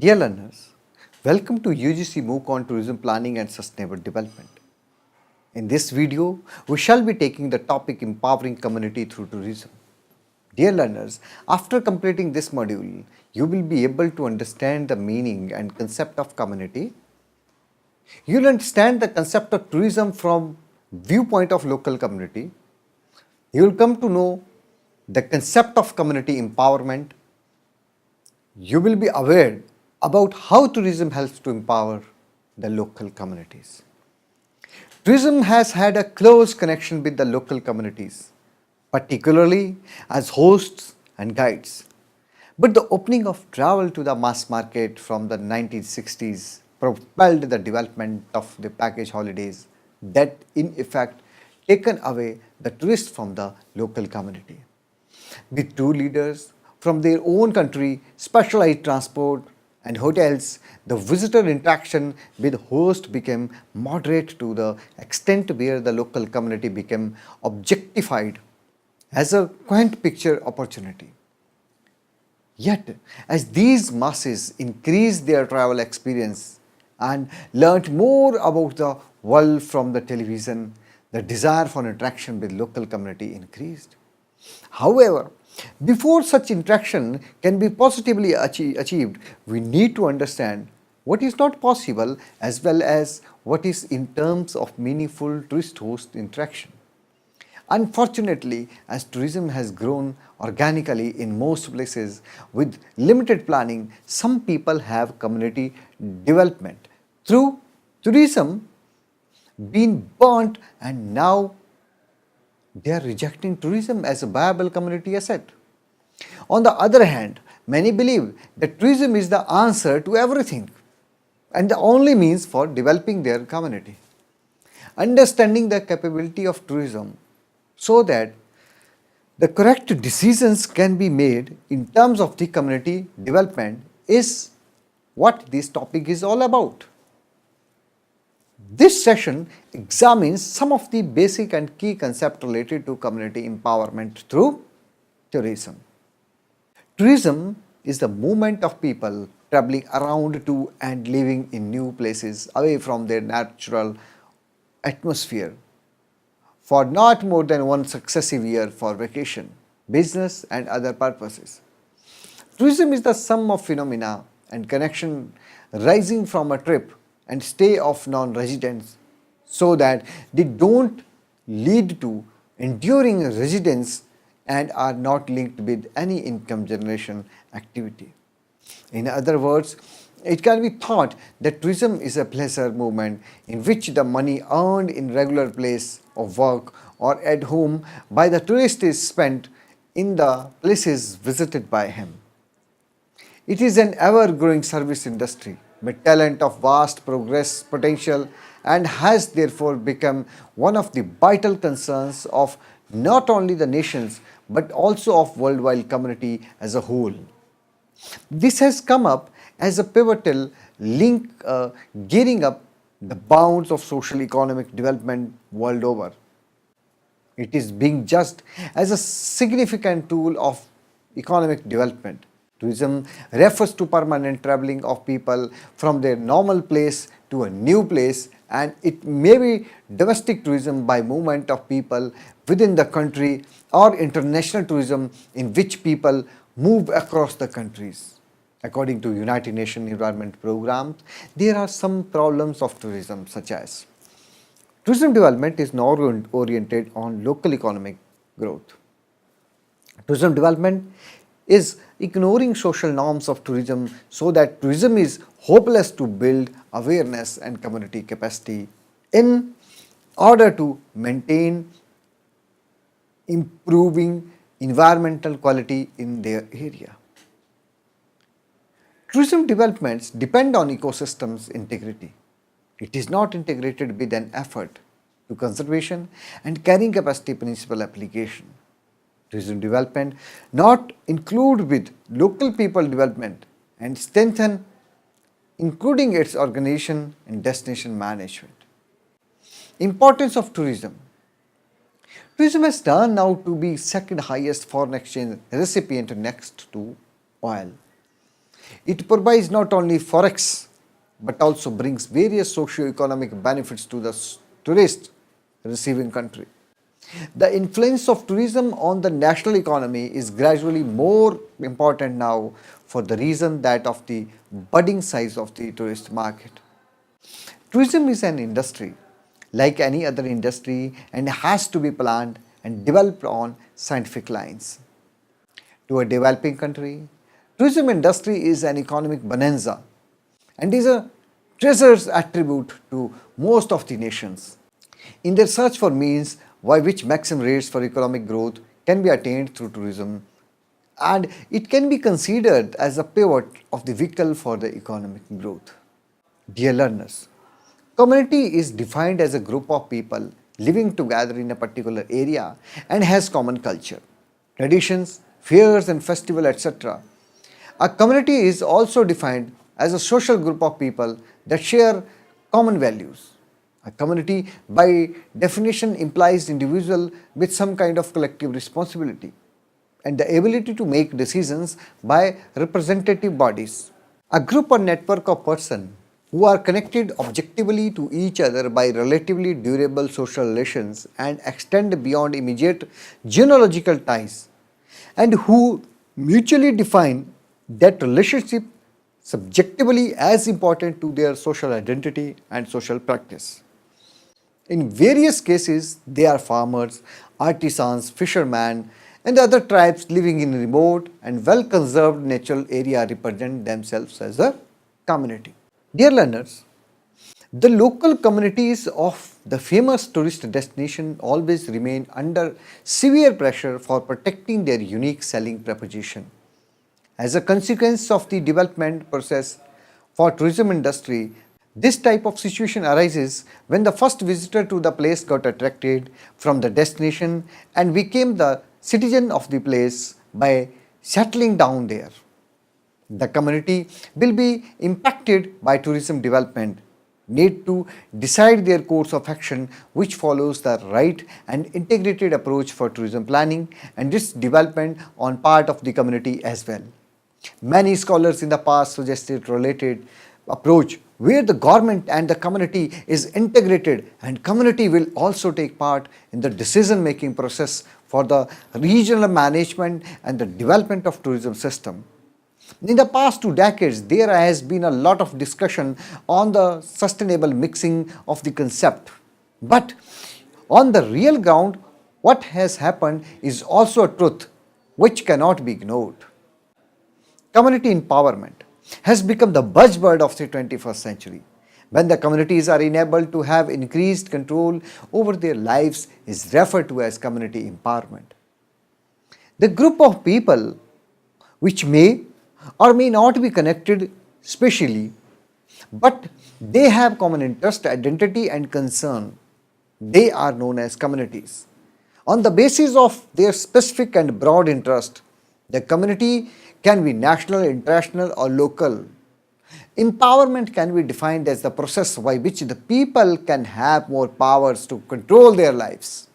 Dear learners, welcome to UGC MOOC on Tourism Planning and Sustainable Development. In this video, we shall be taking the topic Empowering Community through Tourism. Dear learners, after completing this module, you will be able to understand the meaning and concept of community. You will understand the concept of tourism from viewpoint of local community. You will come to know the concept of community empowerment. You will be aware about how tourism helps to empower the local communities. Tourism has had a close connection with the local communities, particularly as hosts and guides. But the opening of travel to the mass market from the 1960s propelled the development of the package holidays that in effect taken away the tourist from the local community. With tour leaders from their own country, specialized transport and hotels, the visitor interaction with host became moderate to the extent where the local community became objectified as a quaint picture opportunity. Yet, as these masses increased their travel experience and learnt more about the world from the television, the desire for interaction with local community increased. However, before such interaction can be positively achieved, we need to understand what is not possible as well as what is in terms of meaningful tourist-host interaction. Unfortunately, as tourism has grown organically in most places with limited planning, some people have community development through tourism been burnt and now they are rejecting tourism as a viable community asset. On the other hand, many believe that tourism is the answer to everything and the only means for developing their community. Understanding the capability of tourism so that the correct decisions can be made in terms of the community development is what this topic is all about. This session examines some of the basic and key concepts related to community empowerment through tourism. Tourism is the movement of people traveling around to and living in new places away from their natural atmosphere for not more than one successive year for vacation, business and other purposes. Tourism is the sum of phenomena and connection rising from a trip and stay of non-residents so that they don't lead to enduring residence and are not linked with any income generation activity. In other words, it can be thought that tourism is a pleasure movement in which the money earned in regular place of work or at home by the tourist is spent in the places visited by him. It is an ever-growing service industry with talent of vast progress potential and has therefore become one of the vital concerns of not only the nations but also of worldwide community as a whole. This has come up as a pivotal link gearing up the bounds of social economic development world over. It is being judged as a significant tool of economic development. Tourism refers to permanent traveling of people from their normal place to a new place, and it may be domestic tourism by movement of people within the country or international tourism in which people move across the countries. According to United Nations Environment Programs, there are some problems of tourism such as tourism development is not oriented on local economic growth. Tourism development is ignoring social norms of tourism so that tourism is hopeless to build awareness and community capacity in order to maintain improving environmental quality in their area. Tourism developments depend on ecosystems integrity. It is not integrated with an effort to conservation and carrying capacity principle application. Tourism development not include with local people development and strengthen including its organization and destination management. Importance of tourism. Tourism has turned out to be second highest foreign exchange recipient next to oil. It provides not only forex but also brings various socio-economic benefits to the tourist receiving country. The influence of tourism on the national economy is gradually more important now for the reason that of the budding size of the tourist market. Tourism is an industry like any other industry and has to be planned and developed on scientific lines. To a developing country, tourism industry is an economic bonanza and is a treasure's attribute to most of the nations. In their search for means by which maximum rates for economic growth can be attained through tourism, and it can be considered as a pivot of the vehicle for the economic growth. Dear learners, community is defined as a group of people living together in a particular area and has common culture, traditions, fairs and festival, etc. A community is also defined as a social group of people that share common values. A community, by definition, implies individual with some kind of collective responsibility and the ability to make decisions by representative bodies. A group or network of persons who are connected objectively to each other by relatively durable social relations and extend beyond immediate genealogical ties, and who mutually define that relationship subjectively as important to their social identity and social practice. In various cases, they are farmers, artisans, fishermen, and other tribes living in remote and well conserved natural area represent themselves as a community. Dear learners, the local communities of the famous tourist destination always remain under severe pressure for protecting their unique selling proposition. As a consequence of the development process for tourism industry, this type of situation arises when the first visitor to the place got attracted from the destination and became the citizen of the place by settling down there. The community will be impacted by tourism development, need to decide their course of action which follows the right and integrated approach for tourism planning and its development on part of the community as well. Many scholars in the past suggested related approach where the government and the community is integrated and community will also take part in the decision making process for the regional management and the development of tourism system. In the past 2 decades, there has been a lot of discussion on the sustainable mixing of the concept. But on the real ground, what has happened is also a truth which cannot be ignored. Community empowerment has become the buzzword of the 21st century. When the communities are enabled to have increased control over their lives is referred to as community empowerment. The group of people which may or may not be connected spatially, but they have common interest, identity and concern. They are known as communities. On the basis of their specific and broad interest, the community can be national, international or local. Empowerment can be defined as the process by which the people can have more powers to control their lives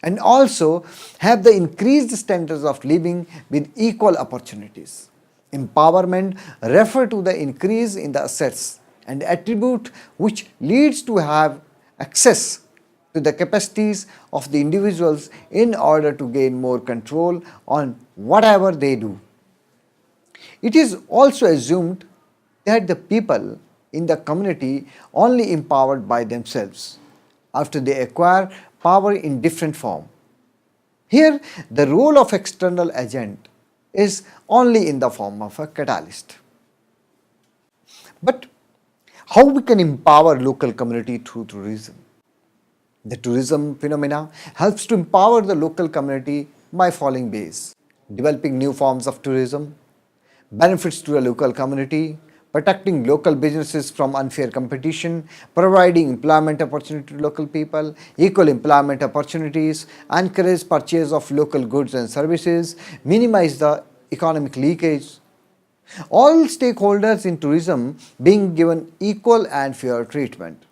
and also have the increased standards of living with equal opportunities. Empowerment refers to the increase in the assets and attribute which leads to have access to the capacities of the individuals in order to gain more control on whatever they do. It is also assumed that the people in the community only empowered by themselves after they acquire power in different form. Here, the role of external agent is only in the form of a catalyst. But how we can empower local community through tourism? The tourism phenomena helps to empower the local community by following ways: developing new forms of tourism, benefits to the local community, protecting local businesses from unfair competition, providing employment opportunity to local people, equal employment opportunities, encourage purchase of local goods and services, minimize the economic leakage. All stakeholders in tourism being given equal and fair treatment.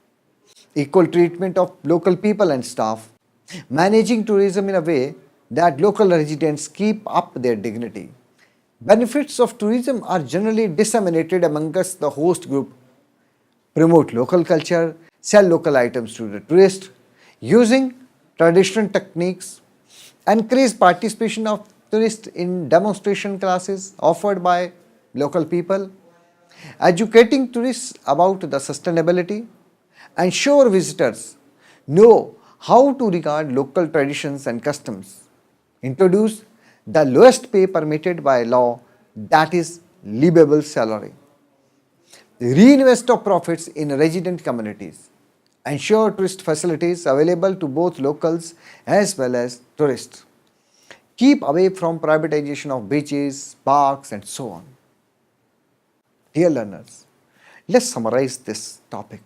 Equal treatment of local people and staff, managing tourism in a way that local residents keep up their dignity, Benefits of tourism are generally disseminated amongst the host group. Promote local culture, sell local items to the tourist, using traditional techniques, encourage participation of tourists in demonstration classes offered by local people, educating tourists about the sustainability, ensure visitors know how to regard local traditions and customs, introduce the lowest pay permitted by law, that is livable salary, reinvest of profits in resident communities, ensure tourist facilities available to both locals as well as tourists, keep away from privatization of beaches, parks, and so on. Dear learners, let's summarize this topic.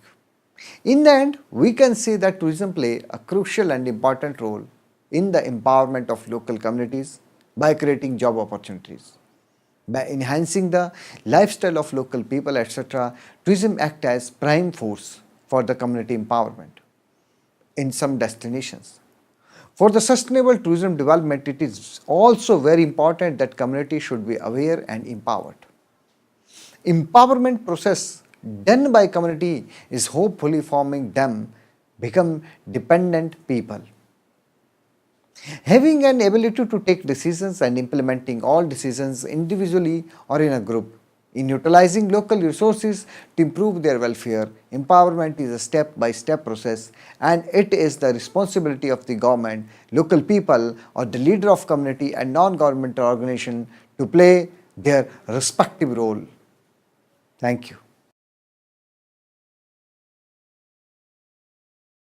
In the end, we can say that tourism play a crucial and important role in the empowerment of local communities by creating job opportunities. By enhancing the lifestyle of local people, etc., tourism acts as prime force for the community empowerment in some destinations. For the sustainable tourism development, it is also very important that community should be aware and empowered. Empowerment process done by community is hopefully forming them become dependent people. Having an ability to take decisions and implementing all decisions individually or in a group, in utilizing local resources to improve their welfare, empowerment is a step-by-step process, and it is the responsibility of the government, local people, or the leader of community and non-governmental organization to play their respective role. Thank you.